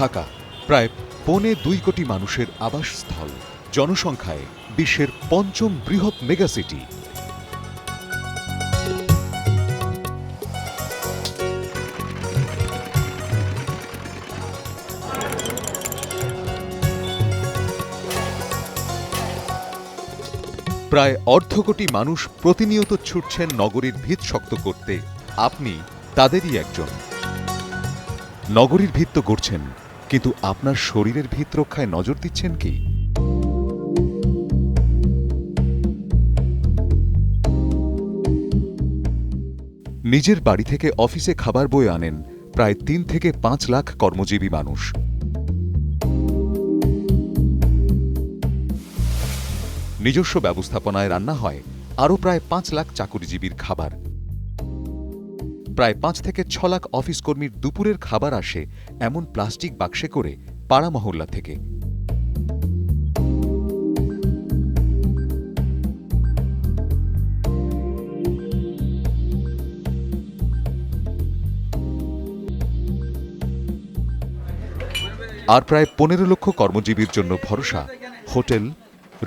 ঢাকা প্রায় ২.৫ কোটি মানুষের আবাসস্থল, জনসংখ্যায় বিশ্বের ৫ম বৃহৎ মেগাসিটি। প্রায় ১.৫ কোটি মানুষ প্রতিনিয়ত ছুটছেন নগরীর ভিত শক্ত করতে। আপনি তাদেরই একজন। নগরীর ভিত তো গড়ছেন, কিন্তু আপনার শরীরের ভিত রক্ষায় নজর দিচ্ছেন কি? নিজের বাড়ি থেকে অফিসে খাবার বয়ে আনেন প্রায় ৩ থেকে ৫ লাখ কর্মজীবী মানুষ। নিজস্ব ব্যবস্থাপনায় রান্না হয় আরও প্রায় ৫ লাখ চাকুরিজীবীর খাবার। প্রায় ৫ থেকে ৬ লাখ অফিস কর্মীর দুপুরের খাবার আসে এমন প্লাস্টিক বাক্সে করে পাড়া মহল্লা থেকে। আর প্রায় ১৫ লক্ষ কর্মজীবীর জন্য ভরসা হোটেল,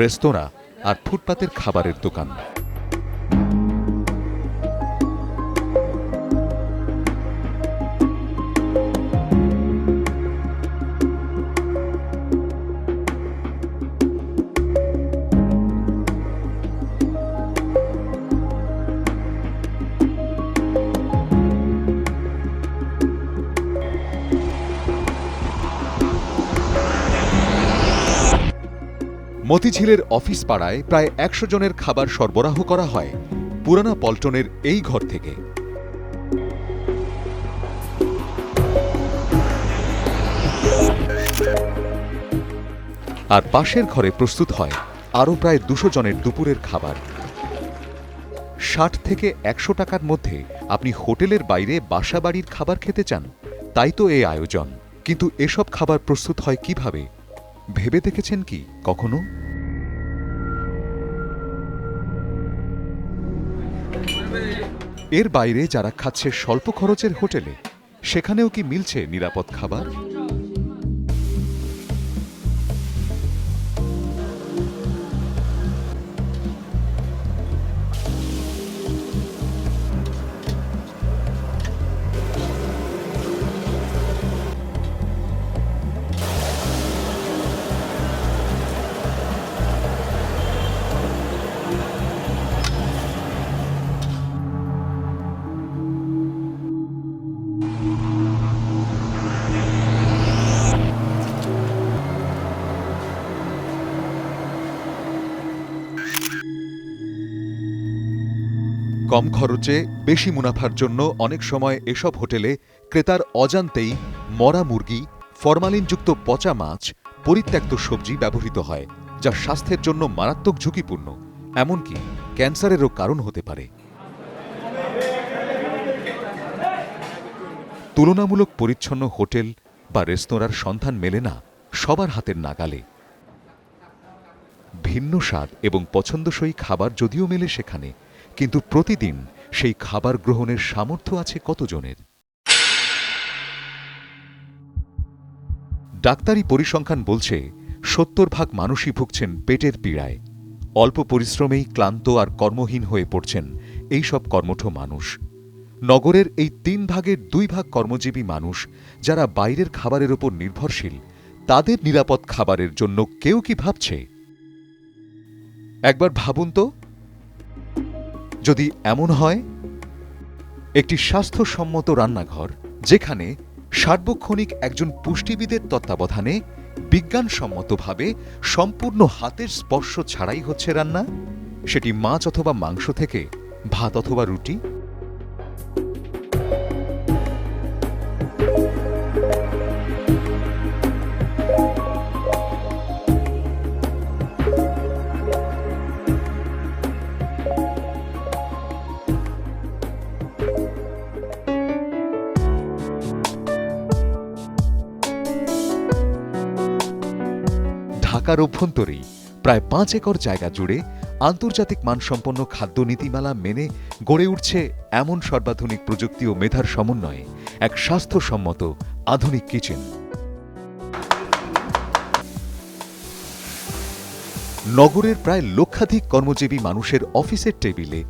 রেস্তোরাঁ আর ফুটপাতের খাবারের দোকান। মতিঝিলের অফিস পাড়ায় প্রায় ১০০ জনের খাবার সরবরাহ করা হয় পুরানা পল্টনের এই ঘর থেকে। আর পাশের ঘরে প্রস্তুত হয় আরও প্রায় ২০০ জনের দুপুরের খাবার। ৬০ থেকে ১০০ টাকার মধ্যে আপনি হোটেলের বাইরে বাসাবাড়ির খাবার খেতে চান, তাই তো এই আয়োজন। কিন্তু এসব খাবার প্রস্তুত হয় কিভাবে ভেবে দেখেছেন কি কখনো? এর বাইরে যারা খাচ্ছে স্বল্প খরচের হোটেলে, সেখানেও কি মিলছে নিরাপদ খাবার? কম খরচে বেশি মুনাফার জন্য অনেক সময় এসব হোটেলে ক্রেতার অজান্তেই মরা মুরগি, ফরমালিনযুক্ত পচা মাছ, পরিত্যক্ত সবজি ব্যবহৃত হয়, যা স্বাস্থ্যের জন্য মারাত্মক ঝুঁকিপূর্ণ, এমনকি ক্যান্সারেরও কারণ হতে পারে। তুলনামূলক পরিচ্ছন্ন হোটেল বা রেস্তোরাঁর সন্ধান মেলে না সবার হাতের নাগালে। ভিন্ন স্বাদ এবং পছন্দসই খাবার যদিও মেলে সেখানে, কিন্তু প্রতিদিন সেই খাবার গ্রহণের সামর্থ্য আছে কতজনের? ডাক্তারি পরিসংখ্যান বলছে ৭০% মানুষই ভুগছেন পেটের পীড়ায়। অল্প পরিশ্রমেই ক্লান্ত আর কর্মহীন হয়ে পড়ছেন এই সব কর্মঠ মানুষ। নগরের এই ৩ ভাগের ২ ভাগ কর্মজীবী মানুষ যারা বাইরের খাবারের ওপর নির্ভরশীল, তাদের নিরাপদ খাবারের জন্য কেউ কি ভাবছে? একবার ভাবুন তো, যদি এমন হয় একটি স্বাস্থ্যসম্মত রান্নাঘর, যেখানে সার্বক্ষণিক একজন পুষ্টিবিদের তত্ত্বাবধানে বিজ্ঞানসম্মতভাবে সম্পূর্ণ হাতের স্পর্শ ছাড়াই হচ্ছে রান্না, সেটি মাছ অথবা মাংস থেকে ভাত অথবা রুটি। ঢাকার অভ্যন্তরেই প্রায় ৫ একর জায়গা জুড়ে আন্তর্জাতিক মানসম্পন্ন খাদ্য নীতিমালা মেনে গড়ে উঠছে এমন সর্বাধুনিক প্রযুক্তি ও মেধার সমন্বয়ে এক স্বাস্থ্যসম্মত আধুনিক কিচেন। নগরের প্রায় লক্ষাধিক কর্মজীবী মানুষের অফিসের টেবিলে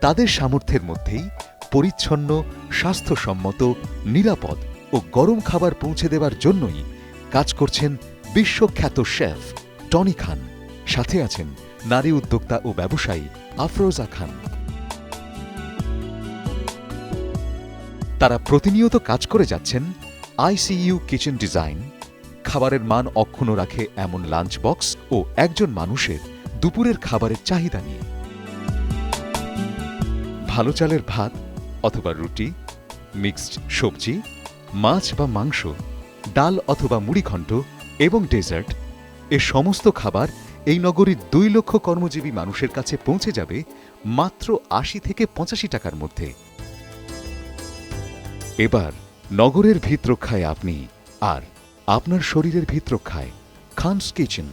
তাদের সামর্থ্যের মধ্যেই পরিচ্ছন্ন, স্বাস্থ্যসম্মত, নিরাপদ ও গরম খাবার পৌঁছে দেওয়ার জন্যই কাজ করছেন বিশ্বখ্যাত শেফ টনি খান। সাথে আছেন নারী উদ্যোক্তা ও ব্যবসায়ী আফরোজা খান। তারা প্রতিনিয়ত কাজ করে যাচ্ছেন ICU কিচেন ডিজাইন, খাবারের মান অক্ষুণ্ণ রাখে এমন লাঞ্চ বক্স ও একজন মানুষের দুপুরের খাবারের চাহিদা নিয়ে। ভালো চালের ভাত অথবা রুটি, মিক্সড সবজি, মাছ বা মাংস, ডাল অথবা মুড়িঘণ্ট এবং ডেজার্ট, এ সমস্ত খাবার এই নগরীর 2 লক্ষ কর্মজীবী মানুষের কাছে পৌঁছে যাবে মাত্র 80 থেকে 85 টাকার মধ্যে। এবার নগরের ভিত রক্ষায় আপনি আর আপনার শরীরের ভিত রক্ষায় খানস কিচেন।